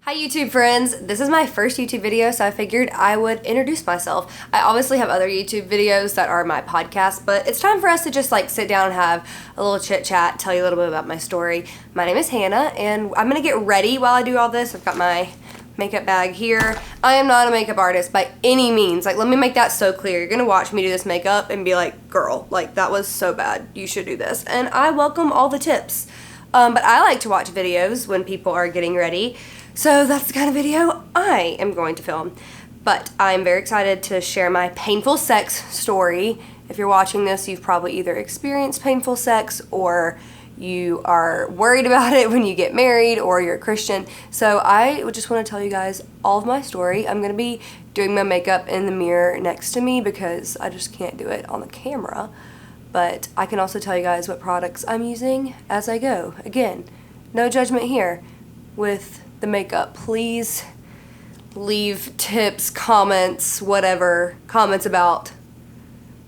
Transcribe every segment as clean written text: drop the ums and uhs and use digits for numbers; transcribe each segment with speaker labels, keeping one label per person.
Speaker 1: Hi YouTube friends, this is my first YouTube video, so I figured I would introduce myself. I obviously have other YouTube videos that are my podcast, but it's time for us to just sit down and have a little chit chat, tell you a little bit about my story. My name is Hannah, and I'm gonna get ready while I do all this. I've got my makeup bag here. I am not a makeup artist by any means. Let me make that so clear. You're gonna watch me do this makeup and be like, girl, that was so bad. You should do this. And I welcome all the tips. But I like to watch videos when people are getting ready. So that's the kind of video I am going to film. But I'm very excited to share my painful sex story. If you're watching this, you've probably either experienced painful sex or you are worried about it when you get married or you're a Christian. So I just want to tell you guys all of my story. I'm going to be doing my makeup in the mirror next to me because I just can't do it on the camera. But I can also tell you guys what products I'm using as I go. Again, no judgment here with the makeup. Please leave tips, comments, whatever, comments about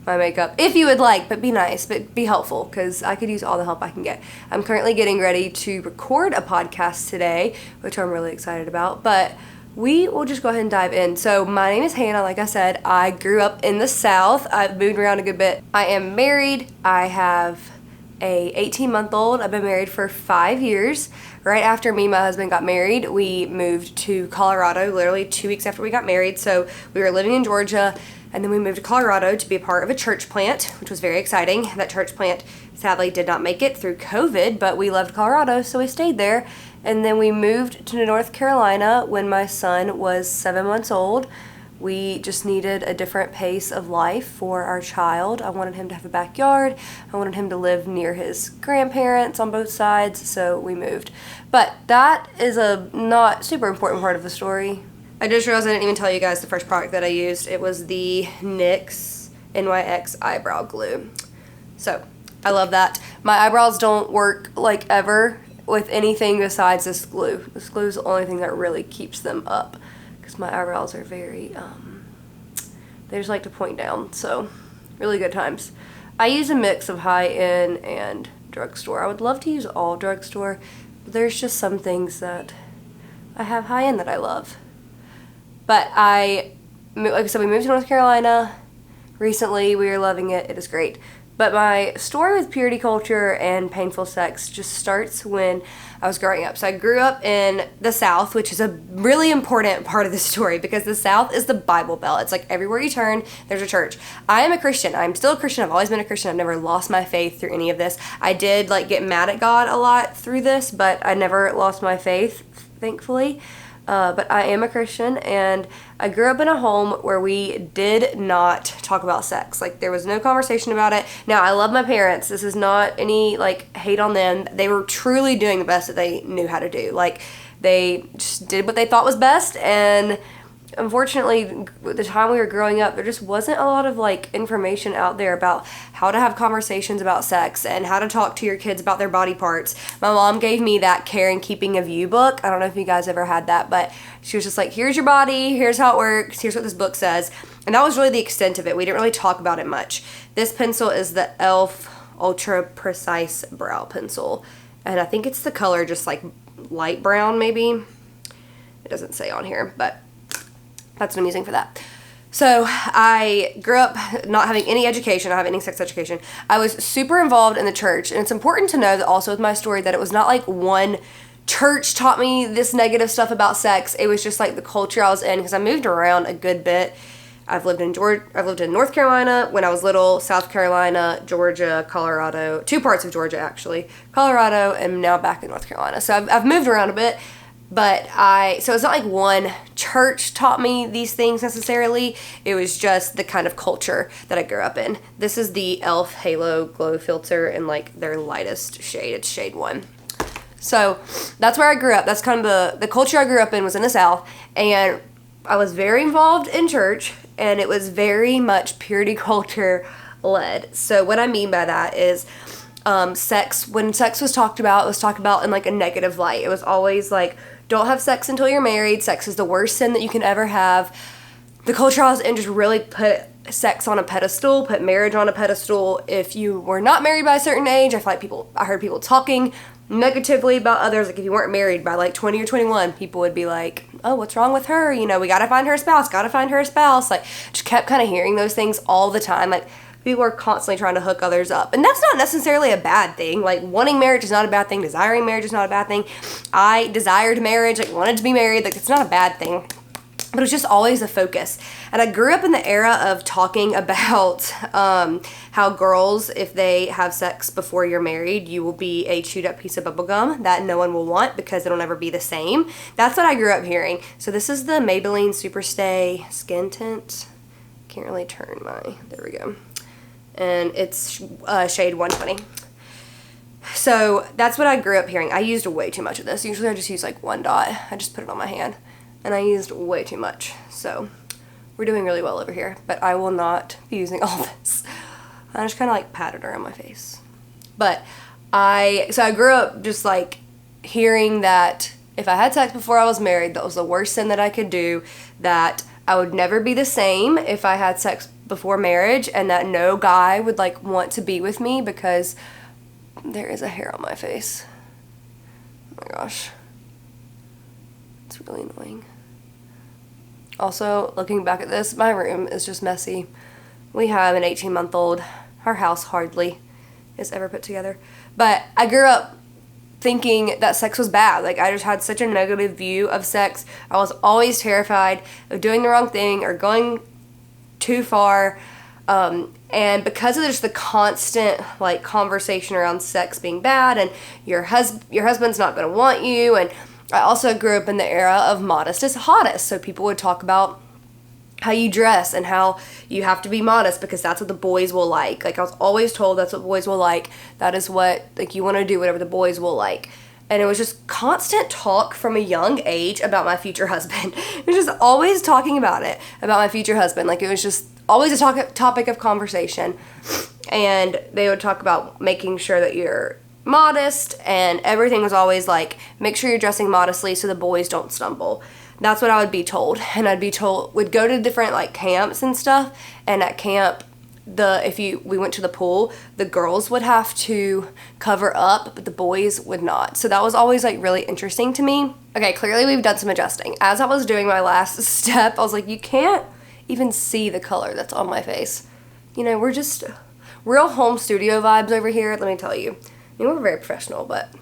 Speaker 1: my makeup if you would like, but be nice, but be helpful because I could use all the help I can get. I'm currently getting ready to record a podcast today, which I'm really excited about, but we will just go ahead and dive in. So my name is Hannah. Like I said, I grew up in the South. I've moved around a good bit. I am married. I have a 18-month-old. I've been married for 5 years. Right after me and my husband got married, we moved to Colorado, literally 2 weeks after we got married. So we were living in Georgia, and then we moved to Colorado to be a part of a church plant, which was very exciting. That church plant sadly did not make it through COVID, but we loved Colorado, so we stayed there. And then we moved to North Carolina when my son was 7 months old. We just needed a different pace of life for our child. I wanted him to have a backyard. I wanted him to live near his grandparents on both sides, so we moved. But that is a not super important part of the story. I just realized I didn't even tell you guys the first product that I used. It was the NYX eyebrow glue. So, I love that. My eyebrows don't work ever with anything besides this glue. This glue is the only thing that really keeps them up because my eyebrows are very, they just like to point down, so really good times. I use a mix of high-end and drugstore. I would love to use all drugstore, but there's just some things that I have high-end that I love. But like I said, we moved to North Carolina recently. We are loving it. It is great. But my story with purity culture and painful sex just starts when I was growing up. So I grew up in the South, which is a really important part of the story because the South is the Bible Belt. It's everywhere you turn, there's a church. I am a Christian. I'm still a Christian. I've always been a Christian. I've never lost my faith through any of this. I did get mad at God a lot through this, but I never lost my faith, thankfully. But I am a Christian, and I grew up in a home where we did not talk about sex. There was no conversation about it. Now, I love my parents. This is not any, hate on them. They were truly doing the best that they knew how to do. They just did what they thought was best, and unfortunately, the time we were growing up, there just wasn't a lot of information out there about how to have conversations about sex and how to talk to your kids about their body parts. My mom gave me that Care and Keeping of You book. I don't know if you guys ever had that, but she was just here's your body, here's how it works, here's what this book says. And that was really the extent of it. We didn't really talk about it much. This pencil is the e.l.f. Ultra Precise Brow Pencil. And I think it's the color just light brown maybe. It doesn't say on here, but that's what I'm using for that. So I grew up not having any education, not having any sex education. I was super involved in the church, and it's important to know that also with my story that it was not one church taught me this negative stuff about sex. It was just the culture I was in because I moved around a good bit. I've lived in North Carolina when I was little, South Carolina, Georgia, Colorado, 2 parts of Georgia actually, Colorado, and now back in North Carolina. So I've moved around a bit. But so it's not one church taught me these things necessarily. It was just the kind of culture that I grew up in. This is the e.l.f. Halo Glow Filter in their lightest shade. It's shade 1. So that's where I grew up. That's kind of the culture I grew up in was in the South. And I was very involved in church, and it was very much purity culture led. So what I mean by that is sex, when sex was talked about, it was talked about in a negative light. It was always don't have sex until you're married. Sex is the worst sin that you can ever have. The culture I was in just really put sex on a pedestal, put marriage on a pedestal. If you were not married by a certain age, I heard people talking negatively about others. Like if you weren't married by like 20 or 21, people would be like, oh, what's wrong with her? You know, we gotta find her a spouse, Like just kept kind of hearing those things all the time. Like people are constantly trying to hook others up. And that's not necessarily a bad thing. Like wanting marriage is not a bad thing. Desiring marriage is not a bad thing. I desired marriage, like wanted to be married. Like it's not a bad thing. But it was just always a focus. And I grew up in the era of talking about how girls, if they have sex before you're married, you will be a chewed up piece of bubblegum that no one will want because it'll never be the same. That's what I grew up hearing. So this is the Maybelline Superstay Skin Tint. Can't really turn there we go. And it's shade 120. So that's what I grew up hearing. I used way too much of this. Usually I just use like one dot. I just put it on my hand. And I used way too much. So we're doing really well over here. But I will not be using all this. I just kind of like patted her on my face. But I grew up just like hearing that if I had sex before I was married, that was the worst sin that I could do. That I would never be the same if I had sex before marriage. And that no guy would like want to be with me because there is a hair on my face. Oh my gosh. It's really annoying. Also, looking back at this, my room is just messy. We have an 18-month-old. Our house hardly is ever put together. But I grew up thinking that sex was bad. Like, I just had such a negative view of sex. I was always terrified of doing the wrong thing or going too far. And because of just the constant, like, conversation around sex being bad and your husband's not going to want you, and I also grew up in the era of modest is hottest. So people would talk about how you dress and how you have to be modest because that's what the boys will like. Like I was always told that's what boys will like. That is what, like you want to do whatever the boys will like. And it was just constant talk from a young age about my future husband. It was just always talking about my future husband. Like it was just always a topic of conversation. And they would talk about making sure that you're modest, and everything was always like, make sure you're dressing modestly so the boys don't stumble. That's what I would be told. And I'd be told, we'd go to different like camps and stuff, and at camp, we went to the pool, the girls would have to cover up, but the boys would not. So that was always like really interesting to me. Okay, clearly we've done some adjusting. As I was doing my last step, I was like, you can't even see the color that's on my face. You know, we're just real home studio vibes over here, let me tell you. I mean, we're very professional, but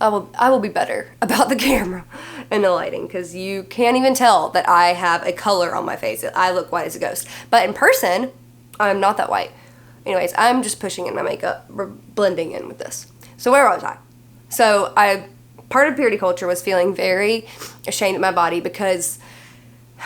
Speaker 1: I will be better about the camera and the lighting because you can't even tell that I have a color on my face. I look white as a ghost. But in person, I'm not that white. Anyways, I'm just pushing in my makeup. We're blending in with this. So where was I? So part of purity culture was feeling very ashamed of my body because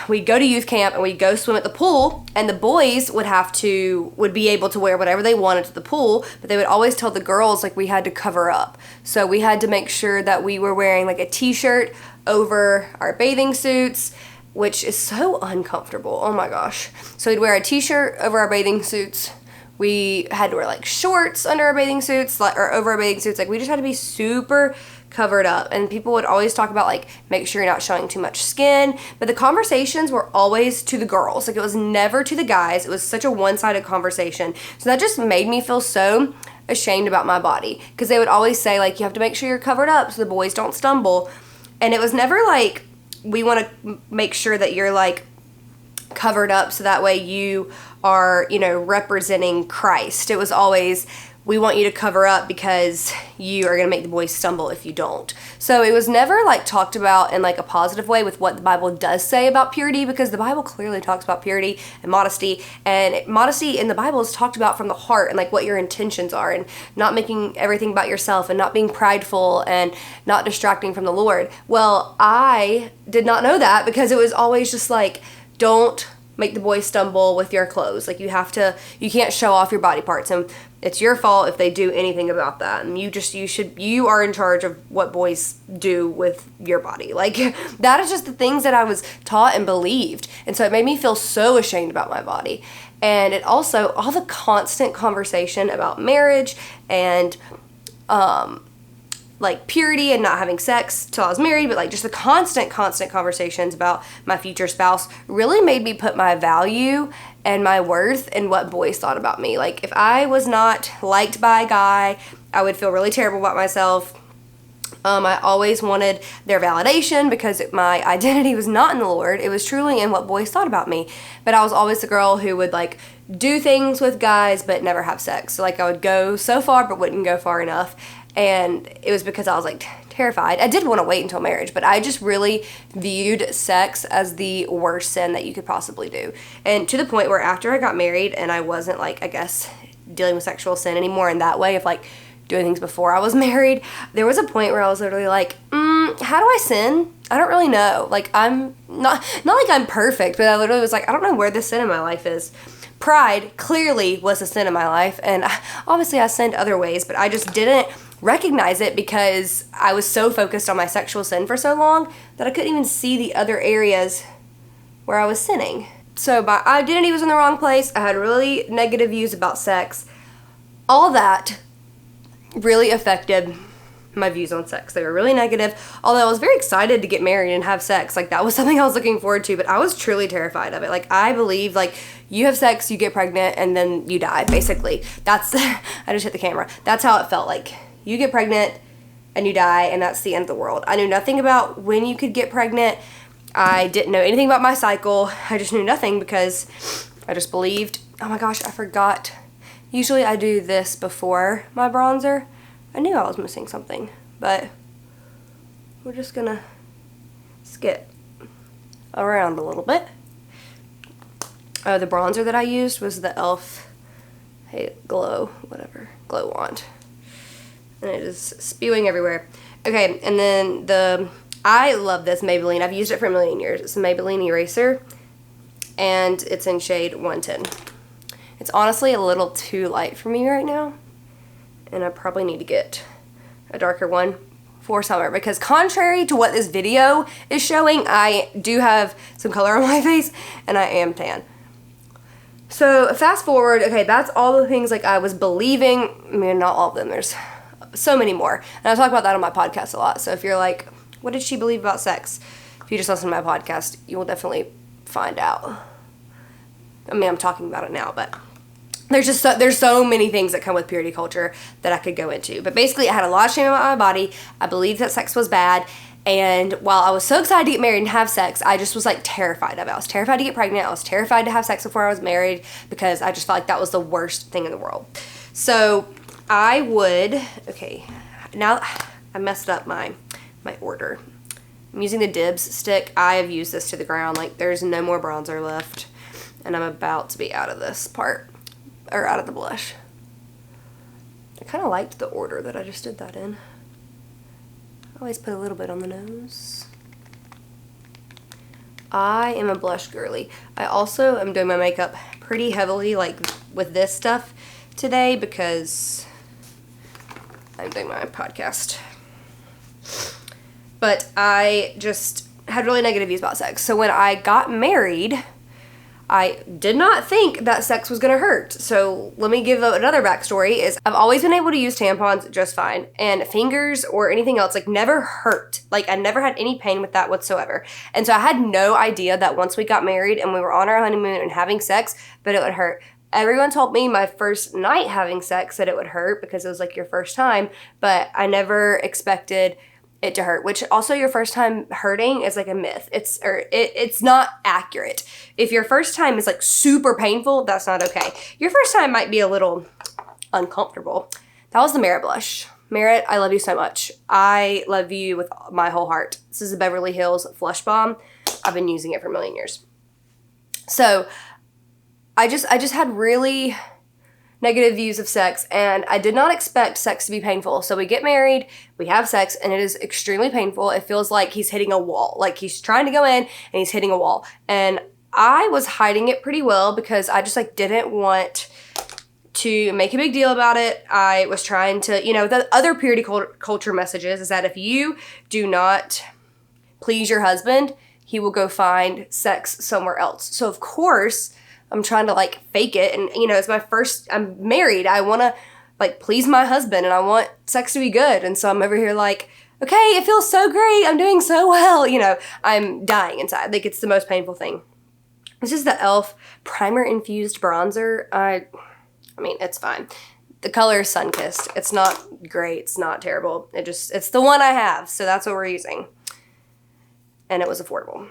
Speaker 1: we'd go to youth camp and we'd go swim at the pool, and the boys would be able to wear whatever they wanted to the pool, but they would always tell the girls like we had to cover up. So we had to make sure that we were wearing like a t-shirt over our bathing suits, which is so uncomfortable. Oh my gosh. So we'd wear a t-shirt over our bathing suits. We had to wear like shorts under our bathing suits, or over our bathing suits. Like we just had to be super covered up, and people would always talk about like make sure you're not showing too much skin, but the conversations were always to the girls. Like it was never to the guys. It was such a one-sided conversation. So that just made me feel so ashamed about my body because they would always say like you have to make sure you're covered up so the boys don't stumble, and it was never like we want to make sure that you're like covered up so that way you are, you know, representing Christ. It was always we want you to cover up because you are going to make the boys stumble if you don't. So it was never like talked about in like a positive way with what the Bible does say about purity, because the Bible clearly talks about purity and modesty in the Bible is talked about from the heart and like what your intentions are, and not making everything about yourself and not being prideful and not distracting from the Lord. Well, I did not know that because it was always just like, don't make the boys stumble with your clothes. Like you can't show off your body parts, and it's your fault if they do anything about that. And you are in charge of what boys do with your body. Like that is just the things that I was taught and believed. And so it made me feel so ashamed about my body. And it also, all the constant conversation about marriage and, like purity and not having sex till I was married, but like just the constant conversations about my future spouse really made me put my value and my worth in what boys thought about me. Like if I was not liked by a guy, I would feel really terrible about myself. I always wanted their validation because my identity was not in the Lord. It was truly in what boys thought about me. But I was always the girl who would like do things with guys but never have sex. So like I would go so far but wouldn't go far enough. And it was because I was like terrified. I did want to wait until marriage, but I just really viewed sex as the worst sin that you could possibly do. And to the point where after I got married and I wasn't like, I guess, dealing with sexual sin anymore in that way of like doing things before I was married, there was a point where I was literally like, how do I sin? I don't really know. Like I'm not like I'm perfect, but I literally was like, I don't know where the sin in my life is. Pride clearly was a sin in my life, and obviously I sinned other ways, but I just didn't recognize it because I was so focused on my sexual sin for so long that I couldn't even see the other areas where I was sinning. So my identity was in the wrong place. I had really negative views about sex. All that really affected my views on sex. They were really negative, although I was very excited to get married and have sex. Like that was something I was looking forward to, but I was truly terrified of it. Like I believe like you have sex, you get pregnant, and then you die, basically. That's, I just hit the camera. That's how it felt like. You get pregnant and you die, and that's the end of the world. I knew nothing about when you could get pregnant. I didn't know anything about my cycle. I just knew nothing because I just believed. Oh my gosh, I forgot. Usually I do this before my bronzer. I knew I was missing something, but we're just gonna skip around a little bit. The bronzer that I used was the e.l.f. Glow wand. And it is spewing everywhere. Okay, and then I love this Maybelline. I've used it for a million years. It's a Maybelline eraser, and it's in shade 110. It's honestly a little too light for me right now, and I probably need to get a darker one for summer because contrary to what this video is showing, I do have some color on my face, and I am tan. So fast forward, okay, that's all the things like I was believing. I mean, not all of them. There's so many more. And I talk about that on my podcast a lot. So if you're like, what did she believe about sex? If you just listen to my podcast, you will definitely find out. I mean, I'm talking about it now, but there's so many things that come with purity culture that I could go into. But basically, I had a lot of shame about my body. I believed that sex was bad. And while I was so excited to get married and have sex, I just was like terrified of it. I was terrified to get pregnant. I was terrified to have sex before I was married because I just felt like that was the worst thing in the world. So I would, okay, now I messed up my order. I'm using the Dibs stick. I have used this to the ground. Like there's no more bronzer left. And I'm about to be out of this part, or out of the blush. I kind of liked the order that I just did that in. I always put a little bit on the nose. I am a blush girly. I also am doing my makeup pretty heavily, like with this stuff today because I'm doing my podcast. But I just had really negative views about sex. So when I got married, I did not think that sex was gonna hurt. So let me give another backstory is I've always been able to use tampons just fine, and fingers or anything else like never hurt. Like I never had any pain with that whatsoever. And so I had no idea that once we got married and we were on our honeymoon and having sex, that it would hurt. Everyone told me my first night having sex that it would hurt because it was like your first time, but I never expected it to hurt, which also your first time hurting is like a myth. It's not accurate. If your first time is like super painful, that's not okay. Your first time might be a little uncomfortable. That was the Merit blush. Merit, I love you so much. I love you with my whole heart. This is a Beverly Hills Flush Bomb. I've been using it for a million years. So I just had really negative views of sex, and I did not expect sex to be painful. So we get married, we have sex, and it is extremely painful. It feels like he's hitting a wall. Like he's trying to go in and he's hitting a wall. And I was hiding it pretty well because I just like didn't want to make a big deal about it. I was trying to, the other purity culture messages is that if you do not please your husband, he will go find sex somewhere else. So of course, I'm trying to like fake it, and it's my first, I'm married, I want to like please my husband and I want sex to be good, and so I'm over here like, okay, it feels so great, I'm doing so well, I'm dying inside, like it's the most painful thing. This is the e.l.f. primer infused bronzer. I mean, it's fine. The color is Sunkissed. It's not great. It's not terrible. It's the one I have, so that's what we're using. And it was affordable.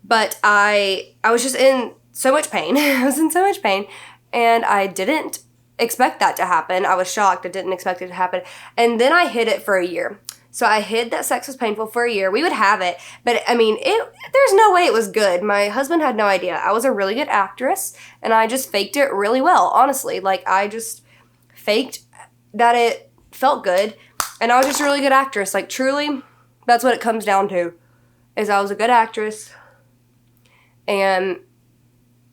Speaker 1: But I was just in so much pain. I was in so much pain, and I didn't expect that to happen. I was shocked. I didn't expect it to happen. And then I hid it for a year. So I hid that sex was painful for a year. We would have it, but I mean, there's no way it was good. My husband had no idea. I was a really good actress, and I just faked it really well, honestly. Like, I just faked that it felt good, and I was just a really good actress. Like, truly, that's what it comes down to, is I was a good actress, and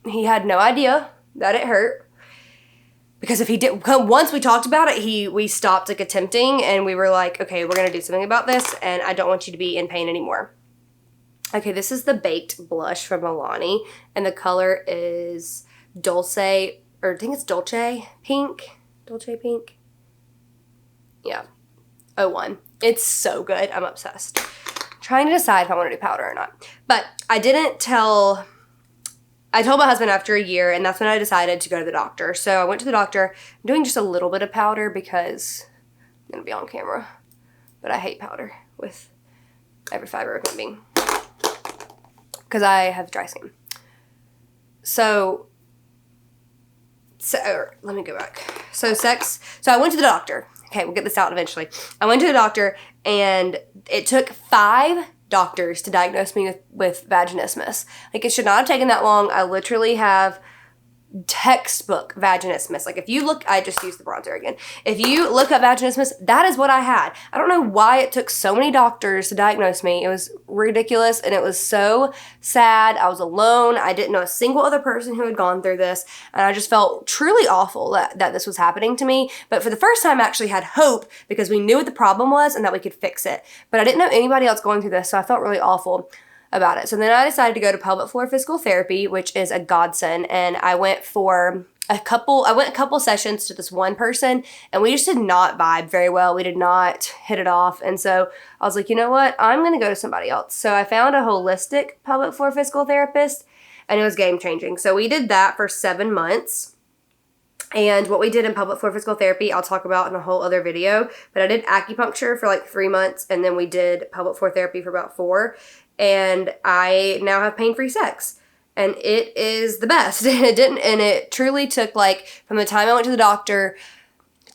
Speaker 1: he had no idea that it hurt. Because if he did, once we talked about it, we stopped like attempting, and we were like, okay, we're gonna do something about this, and I don't want you to be in pain anymore. Okay, this is the Baked Blush from Milani, and the color is Dulce, or I think it's Dolce Pink. Yeah, 01. It's so good. I'm obsessed. Trying to decide if I want to do powder or not. But I told my husband after a year, and that's when I decided to go to the doctor. So I went to the doctor. I'm doing just a little bit of powder because I'm going to be on camera. But I hate powder with every fiber of my being, because I have dry skin. So let me go back. So I went to the doctor. Okay, we'll get this out eventually. I went to the doctor, and it took 5 doctors to diagnose me with vaginismus. Like, it should not have taken that long. I literally have textbook vaginismus. Like, if you look, I just used the bronzer again. If you look up vaginismus, that is what I had. I don't know why it took so many doctors to diagnose me. It was ridiculous, and it was so sad. I was alone. I didn't know a single other person who had gone through this, and I just felt truly awful that this was happening to me. But for the first time, I actually had hope, because we knew what the problem was and that we could fix it. But I didn't know anybody else going through this, so I felt really awful about it. So then I decided to go to pelvic floor physical therapy, which is a godsend, and I went a couple sessions to this one person, and we just did not vibe very well. We did not hit it off, and so I was like, you know what? I'm going to go to somebody else. So I found a holistic pelvic floor physical therapist, and it was game-changing. So we did that for 7 months. And what we did in pelvic floor physical therapy, I'll talk about in a whole other video, but I did acupuncture for like 3 months, and then we did pelvic floor therapy for about 4. And I now have pain-free sex, and it is the best. And it truly took, like, from the time I went to the doctor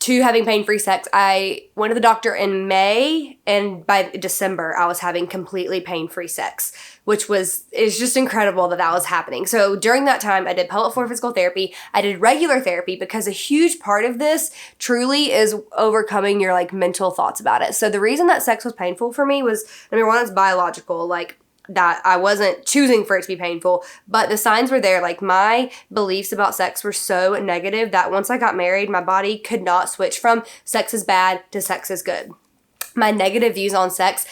Speaker 1: to having pain-free sex. I went to the doctor in May, and by December I was having completely pain-free sex, which is just incredible that was happening. So during that time, I did pelvic floor physical therapy. I did regular therapy, because a huge part of this truly is overcoming your, like, mental thoughts about it. So the reason that sex was painful for me was, number one, it's biological, like, that I wasn't choosing for it to be painful, but the signs were there. Like, my beliefs about sex were so negative that once I got married, my body could not switch from sex is bad to sex is good. My negative views on sex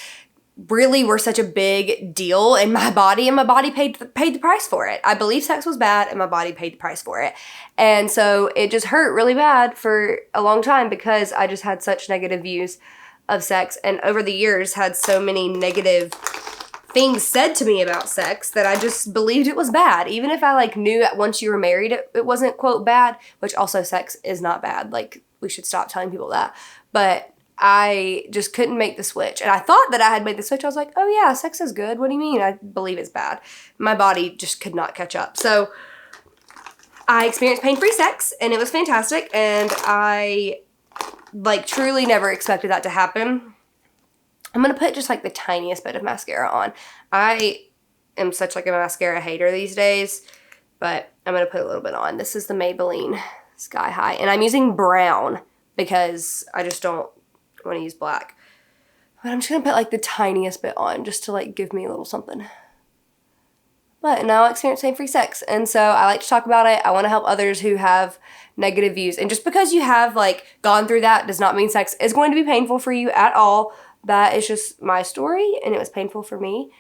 Speaker 1: really were such a big deal in my body, and my body paid the price for it. I believe sex was bad, and my body paid the price for it. And so it just hurt really bad for a long time, because I just had such negative views of sex, and over the years had so many negative things said to me about sex that I just believed it was bad. Even if I, like, knew that once you were married it wasn't, quote, bad, which also sex is not bad. Like, we should stop telling people that. But I just couldn't make the switch. And I thought that I had made the switch. I was like, oh yeah, sex is good. What do you mean? I believe it's bad. My body just could not catch up. So I experienced pain-free sex, and it was fantastic. And I, like, truly never expected that to happen. I'm going to put just, like, the tiniest bit of mascara on. I am such, like, a mascara hater these days, but I'm going to put a little bit on. This is the Maybelline Sky High, and I'm using brown because I just don't want to use black. But I'm just going to put, like, the tiniest bit on just to, like, give me a little something. But now I experience pain-free sex, and so I like to talk about it. I want to help others who have negative views. And just because you have, like, gone through that does not mean sex is going to be painful for you at all. That is just my story, and it was painful for me.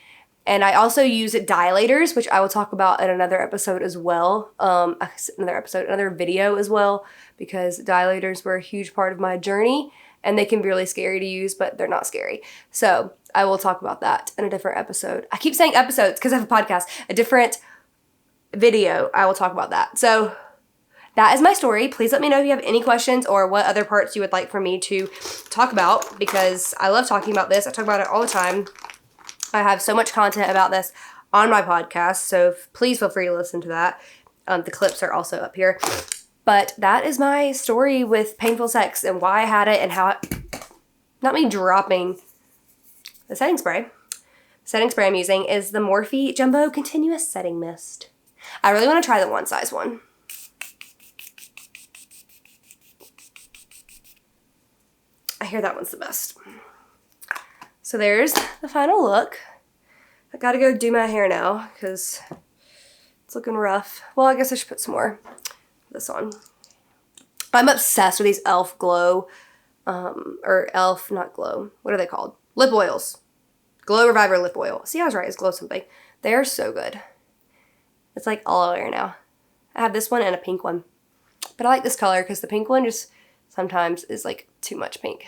Speaker 1: And I also use dilators, which I will talk about in another episode as well. Another video as well, because dilators were a huge part of my journey, and they can be really scary to use, but they're not scary. So I will talk about that in a different episode. I keep saying episodes because I have a podcast. A different video, I will talk about that. So that is my story. Please let me know if you have any questions or what other parts you would like for me to talk about, because I love talking about this. I talk about it all the time. I have so much content about this on my podcast, so please feel free to listen to that. The clips are also up here. But that is my story with painful sex and why I had it and how not me dropping the setting spray. The setting spray I'm using is the Morphe Jumbo Continuous Setting Mist. I really want to try the one size one. I hear that one's the best. So there's the final look. I gotta go do my hair now because it's looking rough. Well, I guess I should put some more of this on. I'm obsessed with these e.l.f. glow, or e.l.f. not glow. What are they called? Lip oils. Glow Reviver lip oil. See, I was right. It's glow something. They are so good. It's like all over now. I have this one and a pink one. But I like this color because the pink one just sometimes is like too much pink.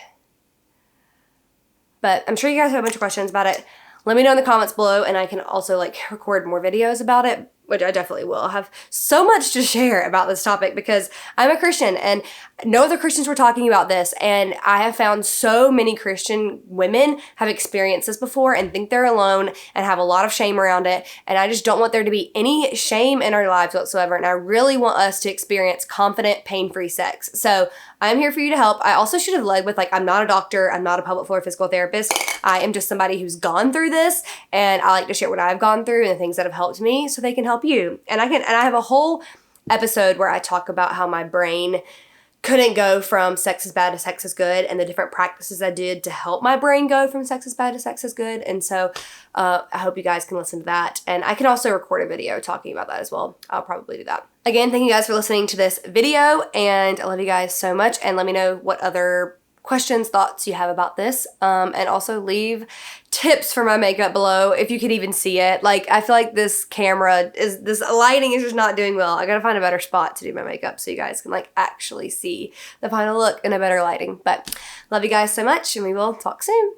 Speaker 1: But I'm sure you guys have a bunch of questions about it. Let me know in the comments below, and I can also like record more videos about it, which I definitely will. I have so much to share about this topic because I'm a Christian and no other Christians were talking about this, and I have found so many Christian women have experienced this before and think they're alone and have a lot of shame around it, and I just don't want there to be any shame in our lives whatsoever, and I really want us to experience confident, pain-free sex. So I'm here for you to help. I also should have led with like, I'm not a doctor, I'm not a pelvic floor physical therapist. I am just somebody who's gone through this, and I like to share what I've gone through and the things that have helped me so they can help you. And I have a whole episode where I talk about how my brain couldn't go from sex is bad to sex is good and the different practices I did to help my brain go from sex is bad to sex is good. And so I hope you guys can listen to that. And I can also record a video talking about that as well. I'll probably do that. Again, thank you guys for listening to this video, and I love you guys so much. And let me know what other questions, thoughts you have about this, and also leave tips for my makeup below if you could even see it. Like, I feel like this lighting is just not doing well. I gotta find a better spot to do my makeup so you guys can like actually see the final look in a better lighting. But love you guys so much, and we will talk soon.